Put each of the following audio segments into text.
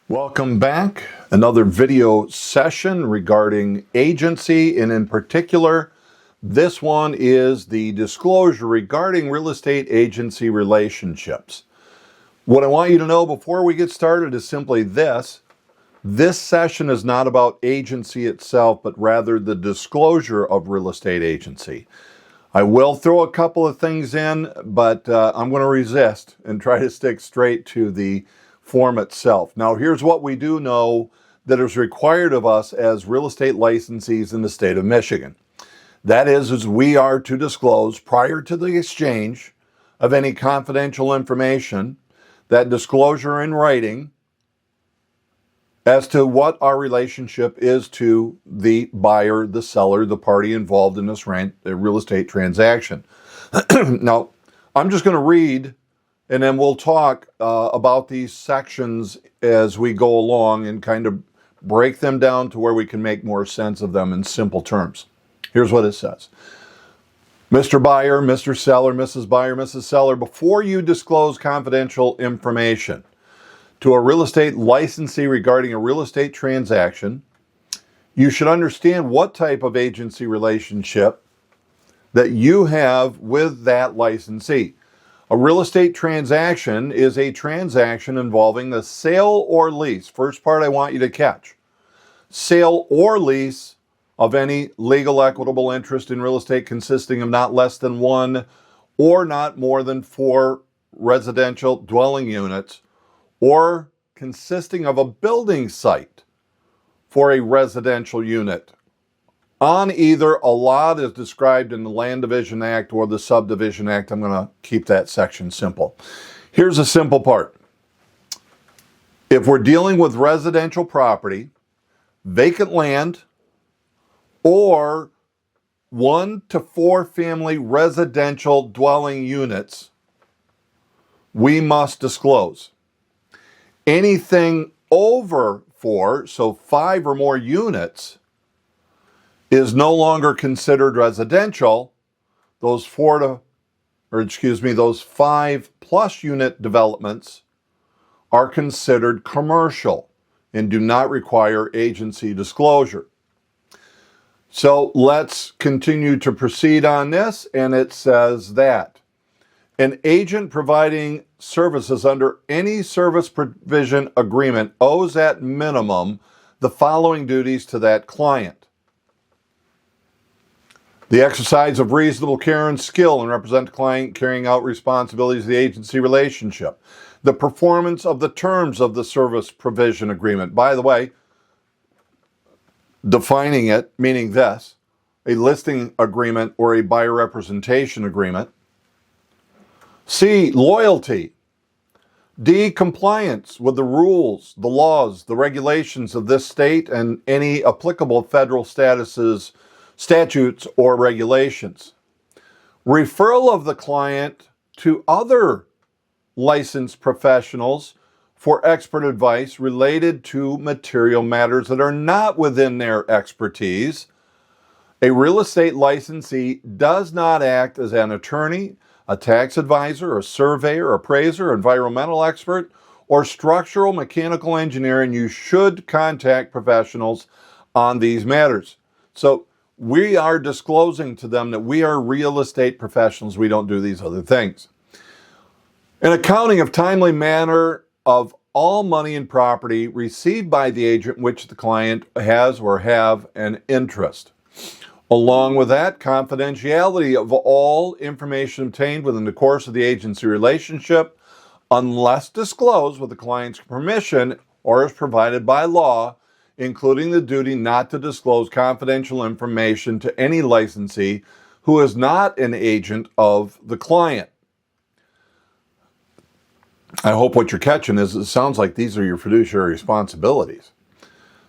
Welcome back. Another video session regarding agency, and in particular, this one is the disclosure regarding real estate agency relationships. What I want you to know before we get started is simply this. This session is not about agency itself, but rather the disclosure of real estate agency. I will throw a couple of things in, but I'm going to resist and try to stick straight to the form itself. Now, here's what we do know that is required of us as real estate licensees in the state of Michigan. That is we are to disclose prior to the exchange of any confidential information, that disclosure in writing as to what our relationship is to the buyer, the seller, the party involved in this real estate transaction. Now, I'm just going to read, and then we'll talk about these sections as we go along and kind of break them down to where we can make more sense of them in simple terms. Here's what it says. Mr. Buyer, Mr. Seller, Mrs. Buyer, Mrs. Seller, before you disclose confidential information to a real estate licensee regarding a real estate transaction, you should understand what type of agency relationship that you have with that licensee. A real estate transaction is a transaction involving the sale or lease. First part I want you to catch. Sale or lease of any legal equitable interest in real estate consisting of not less than one or not more than 4 residential dwelling units, or consisting of a building site for a residential unit on either a lot as described in the Land Division Act or the Subdivision Act. I'm going to keep that section simple. Here's a simple part. If we're dealing with residential property, vacant land, or 1 to 4 family residential dwelling units, we must disclose. Anything over 4, so 5 or more units, is no longer considered residential. Those 5 plus unit developments are considered commercial and do not require agency disclosure. So let's continue to proceed on this, and it says that an agent providing services under any service provision agreement owes at minimum the following duties to that client. The exercise of reasonable care and skill and represent the client carrying out responsibilities of the agency relationship. The performance of the terms of the service provision agreement. By the way, defining it, meaning this, a listing agreement or a buyer representation agreement. C, loyalty. D, compliance with the rules, the laws, the regulations of this state and any applicable federal statutes or regulations. Referral of the client to other licensed professionals for expert advice related to material matters that are not within their expertise. A real estate licensee does not act as an attorney, a tax advisor, a surveyor, appraiser, environmental expert, or structural mechanical engineer, and you should contact professionals on these matters. So we are disclosing to them that we are real estate professionals. We don't do these other things. An accounting of timely manner of all money and property received by the agent in which the client has or have an interest. Along with that, confidentiality of all information obtained within the course of the agency relationship, unless disclosed with the client's permission or as provided by law, including the duty not to disclose confidential information to any licensee who is not an agent of the client. I hope what you're catching is it sounds like these are your fiduciary responsibilities.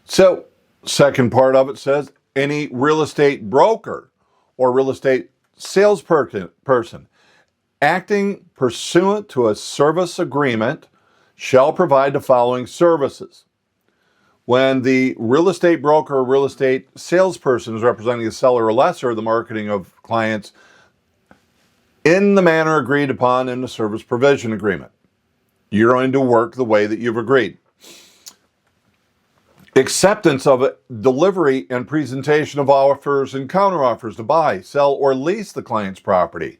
So, second part of it says, any real estate broker or real estate salesperson acting pursuant to a service agreement shall provide the following services. When the real estate broker or real estate salesperson is representing a seller or lessor, the marketing of clients in the manner agreed upon in the service provision agreement. You're going to work the way that you've agreed. Acceptance of it, delivery and presentation of offers and counteroffers to buy, sell, or lease the client's property,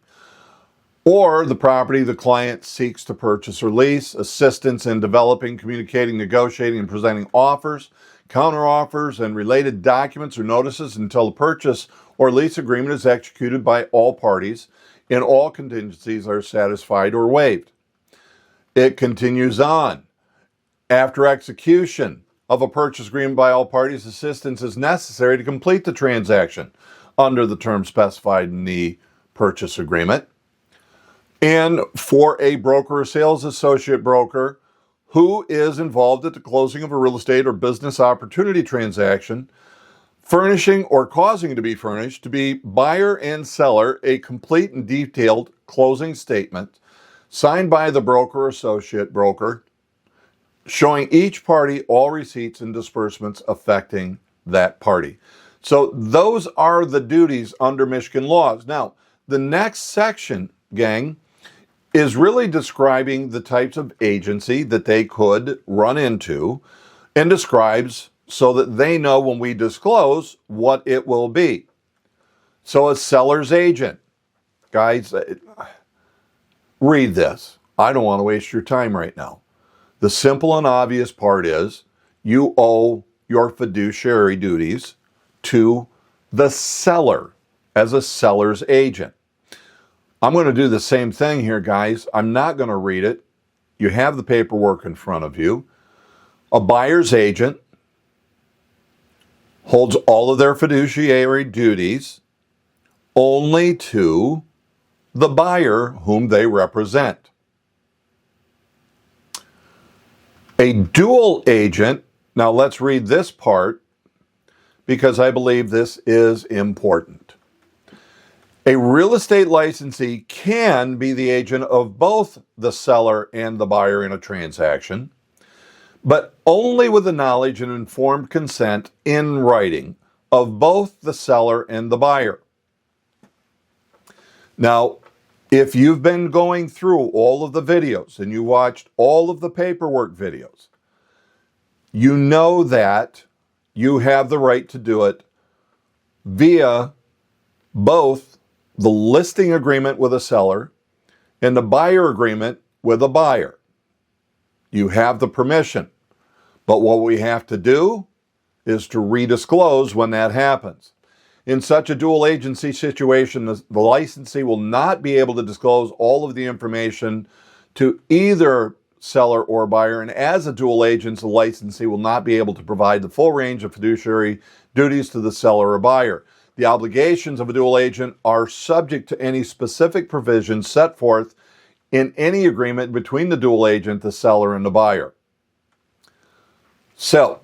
or the property the client seeks to purchase or lease, assistance in developing, communicating, negotiating, and presenting offers, counteroffers, and related documents or notices until the purchase or lease agreement is executed by all parties and all contingencies are satisfied or waived. It continues on. After execution of a purchase agreement by all parties, assistance is necessary to complete the transaction under the terms specified in the purchase agreement. And for a broker or sales associate broker who is involved at the closing of a real estate or business opportunity transaction, furnishing or causing to be furnished to be buyer and seller a complete and detailed closing statement signed by the broker or associate broker, showing each party all receipts and disbursements affecting that party. So those are the duties under Michigan laws. Now, the next section, gang, is really describing the types of agency that they could run into and describes so that they know when we disclose what it will be. So a seller's agent. Guys, read this. I don't want to waste your time right now. The simple and obvious part is you owe your fiduciary duties to the seller as a seller's agent. I'm going to do the same thing here, guys. I'm not going to read it. You have the paperwork in front of you. A buyer's agent holds all of their fiduciary duties only to the buyer whom they represent. A dual agent, now let's read this part because I believe this is important. A real estate licensee can be the agent of both the seller and the buyer in a transaction, but only with the knowledge and informed consent in writing of both the seller and the buyer. Now, if you've been going through all of the videos and you watched all of the paperwork videos, you know that you have the right to do it via both the listing agreement with a seller and the buyer agreement with a buyer. You have the permission. But what we have to do is to redisclose when that happens. In such a dual agency situation, the licensee will not be able to disclose all of the information to either seller or buyer, and as a dual agent, the licensee will not be able to provide the full range of fiduciary duties to the seller or buyer. The obligations of a dual agent are subject to any specific provisions set forth in any agreement between the dual agent, the seller, and the buyer. So,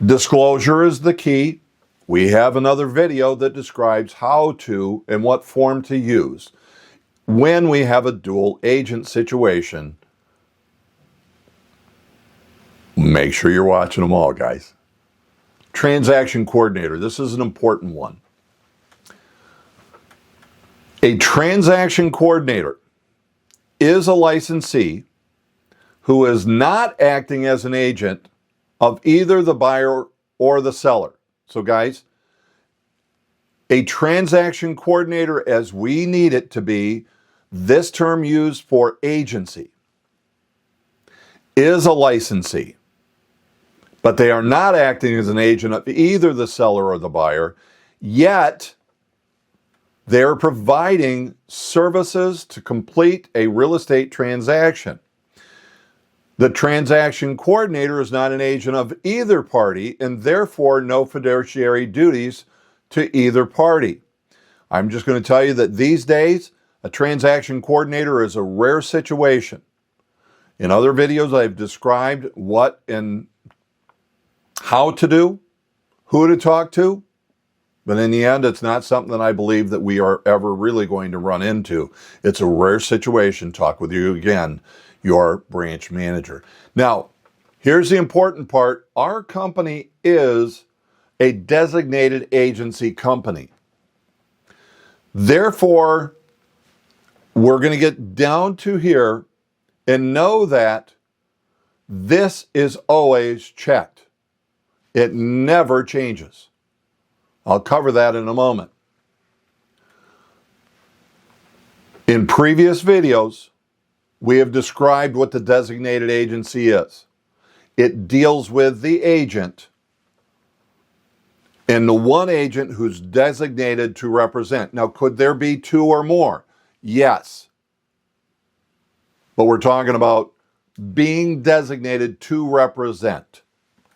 disclosure is the key. We have another video that describes how to and what form to use when we have a dual agent situation. Make sure you're watching them all, guys. Transaction coordinator. This is an important one. A transaction coordinator is a licensee who is not acting as an agent of either the buyer or the seller. So guys, a transaction coordinator, as we need it to be, this term used for agency, is a licensee. But they are not acting as an agent of either the seller or the buyer, yet they're providing services to complete a real estate transaction. The transaction coordinator is not an agent of either party and therefore no fiduciary duties to either party. I'm just going to tell you that these days, a transaction coordinator is a rare situation. In other videos, I've described what and how to do, who to talk to, but in the end, it's not something that I believe that we are ever really going to run into. It's a rare situation. Talk with you again, your branch manager. Now, here's the important part. Our company is a designated agency company. Therefore, we're going to get down to here and know that this is always checked. It never changes. I'll cover that in a moment. In previous videos, we have described what the designated agency is. It deals with the agent and the one agent who's designated to represent. Now, could there be two or more? Yes. But we're talking about being designated to represent.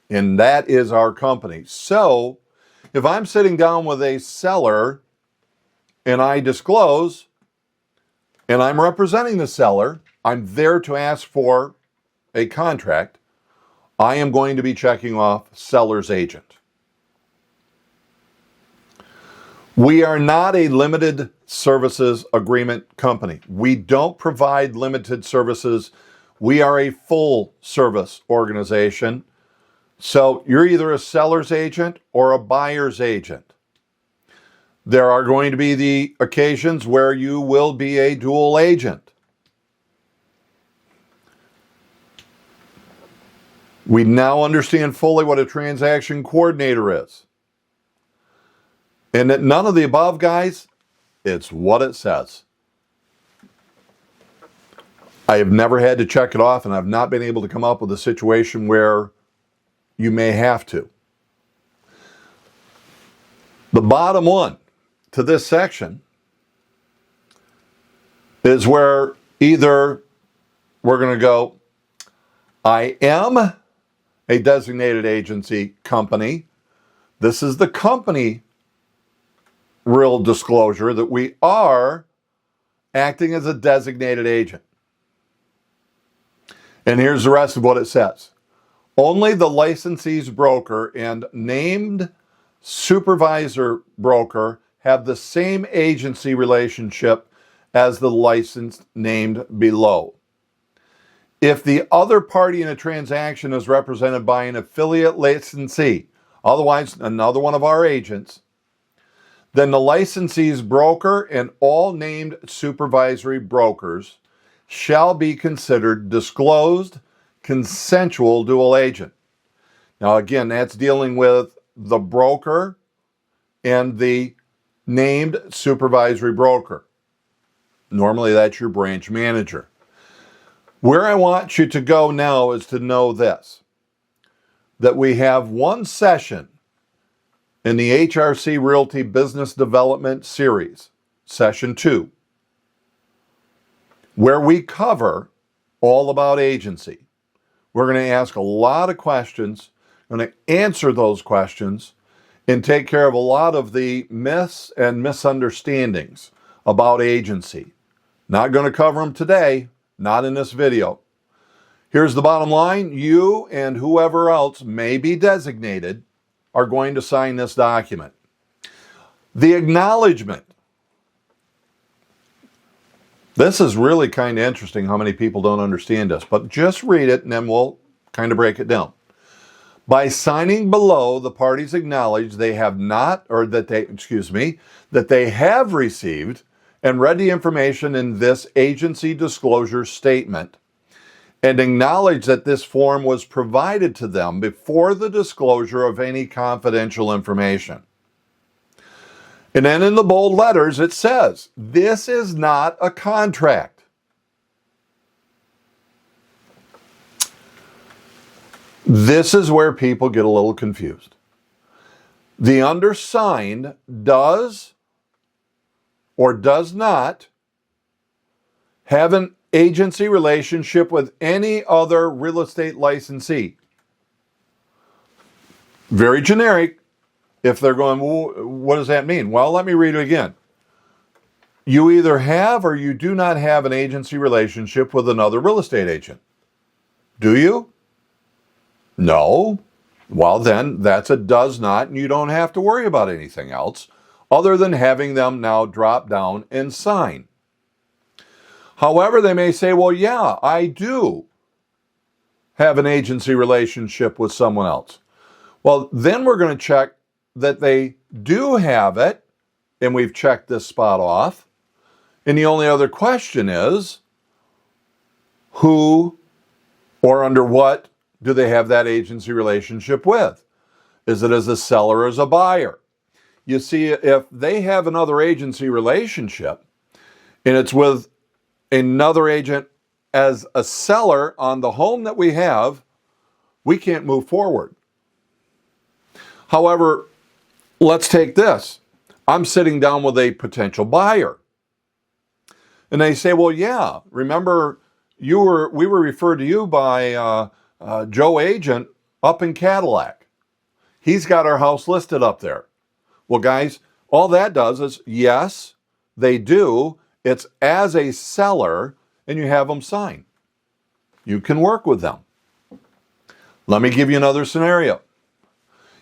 And that is our company. So, if I'm sitting down with a seller and I disclose and I'm representing the seller, I'm there to ask for a contract, I am going to be checking off seller's agent. We are not a limited services agreement company. We don't provide limited services. We are a full service organization. So you're either a seller's agent or a buyer's agent. There are going to be the occasions where you will be a dual agent. We now understand fully what a transaction coordinator is. And that none of the above, guys, it's what it says. I have never had to check it off, and I've not been able to come up with a situation where you may have to. The bottom one to this section is where either we're going to go, I am a designated agency company. This is the company real disclosure that we are acting as a designated agent. And here's the rest of what it says. Only the licensee's broker and named supervisor broker have the same agency relationship as the licensed named below. If the other party in a transaction is represented by an affiliate licensee, otherwise another one of our agents, then the licensee's broker and all named supervisory brokers shall be considered disclosed consensual dual agent. Now again, that's dealing with the broker and the named supervisory broker. Normally that's your branch manager. Where I want you to go now is to know this, that we have one session in the HRC Realty Business Development Series, Session 2, where we cover all about agency. We're going to ask a lot of questions, going to answer those questions, and take care of a lot of the myths and misunderstandings about agency. Not going to cover them today, not in this video. Here's the bottom line. You and whoever else may be designated are going to sign this document. The acknowledgement. This is really kind of interesting how many people don't understand this, but just read it and then we'll kind of break it down. By signing below, the parties acknowledge they have not, or that they have received and read the information in this agency disclosure statement and acknowledge that this form was provided to them before the disclosure of any confidential information. And then in the bold letters, it says, this is not a contract. This is where people get a little confused. The undersigned does or does not have an agency relationship with any other real estate licensee. Very generic. If they're going, well, what does that mean? Well, let me read it again. You either have or you do not have an agency relationship with another real estate agent. Do you? No. Well, then that's a does not, and you don't have to worry about anything else other than having them now drop down and sign. However, they may say, well, yeah, I do have an agency relationship with someone else. Well, then we're going to check that they do have it, and we've checked this spot off. And the only other question is, who or under what do they have that agency relationship with? Is it as a seller or as a buyer? You see, if they have another agency relationship and it's with another agent as a seller on the home that we have, we can't move forward. However, let's take this. I'm sitting down with a potential buyer. And they say, well, yeah, remember we were referred to you by Joe Agent up in Cadillac. He's got our house listed up there. Well, guys, all that does is, yes, they do. It's as a seller, and you have them sign. You can work with them. Let me give you another scenario.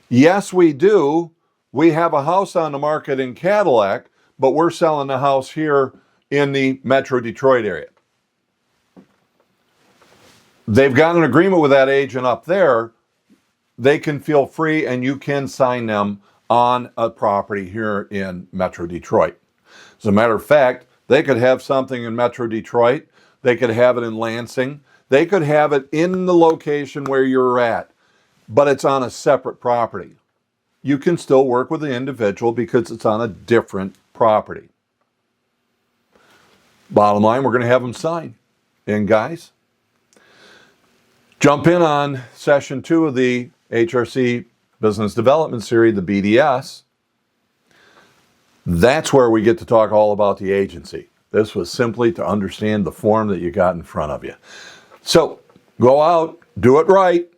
Yes, we do. We have a house on the market in Cadillac, but we're selling the house here in the Metro Detroit area. They've got an agreement with that agent up there. They can feel free and you can sign them on a property here in Metro Detroit. As a matter of fact, they could have something in Metro Detroit. They could have it in Lansing. They could have it in the location where you're at, but it's on a separate property. You can still work with the individual because it's on a different property. Bottom line, we're going to have them sign. And guys, jump in on session 2 of the HRC Business Development Series, the BDS. That's where we get to talk all about the agency. This was simply to understand the form that you got in front of you. So go out, do it right,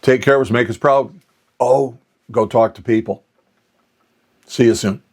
take care of us, make us proud. Oh, go talk to people. See you soon.